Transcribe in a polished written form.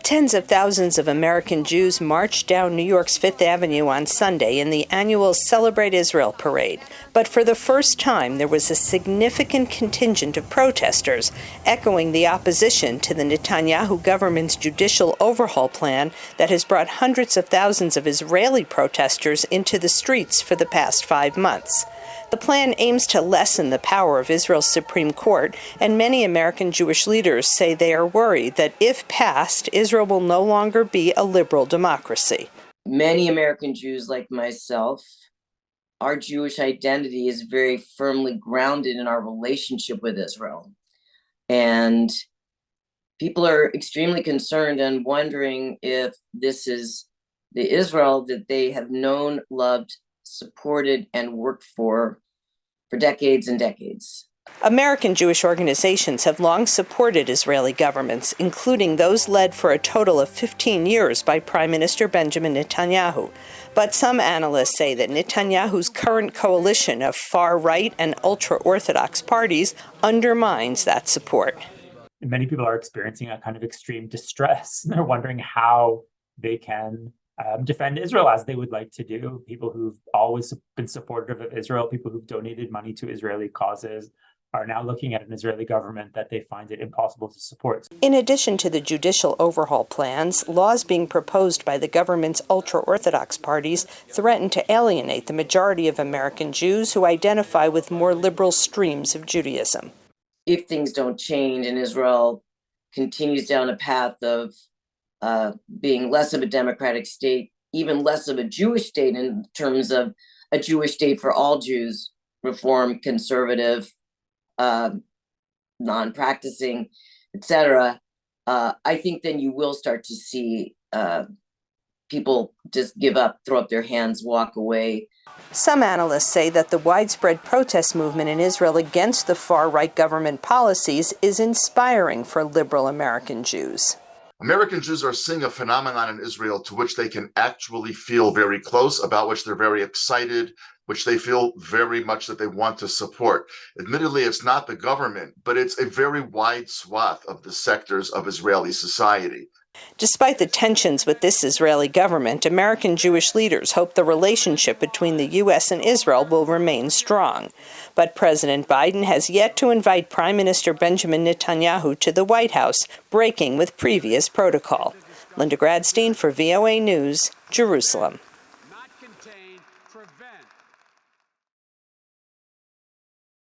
Tens of thousands of American Jews marched down New York's Fifth Avenue on Sunday in the annual Celebrate Israel parade. But for the first time, there was a significant contingent of protesters, echoing the opposition to the Netanyahu government's judicial overhaul plan that has brought hundreds of thousands of Israeli protesters into the streets for the past 5 months. The plan aims to lessen the power of Israel's Supreme Court, and many American Jewish leaders say they are worried that if passed, Israel will no longer be a liberal democracy. Many American Jews like myself, our Jewish identity is very firmly grounded in our relationship with Israel. And people are extremely concerned and wondering if this is the Israel that they have known, loved, supported, and worked for decades and decades. American Jewish organizations have long supported Israeli governments, including those led for a total of 15 years by Prime Minister Benjamin Netanyahu. But some analysts say that Netanyahu's current coalition of far-right and ultra-Orthodox parties undermines that support. Many people are experiencing a kind of extreme distress. They're wondering how they can defend Israel as they would like to do. People who've always been supportive of Israel, people who've donated money to Israeli causes, are now looking at an Israeli government that they find it impossible to support. In addition to the judicial overhaul plans, laws being proposed by the government's ultra-Orthodox parties threaten to alienate the majority of American Jews who identify with more liberal streams of Judaism. If things don't change and Israel continues down a path of being less of a democratic state, even less of a Jewish state in terms of a Jewish state for all Jews, reform, conservative, non-practicing, etc., I think then you will start to see people just give up, throw up their hands, walk away. Some analysts say that the widespread protest movement in Israel against the far-right government policies is inspiring for liberal American Jews. American Jews are seeing a phenomenon in Israel to which they can actually feel very close, about which they're very excited, which they feel very much that they want to support. Admittedly, it's not the government, but it's a very wide swath of the sectors of Israeli society. Despite the tensions with this Israeli government, American Jewish leaders hope the relationship between the U.S. and Israel will remain strong. But President Biden has yet to invite Prime Minister Benjamin Netanyahu to the White House, breaking with previous protocol. Linda Gradstein for VOA News, Jerusalem.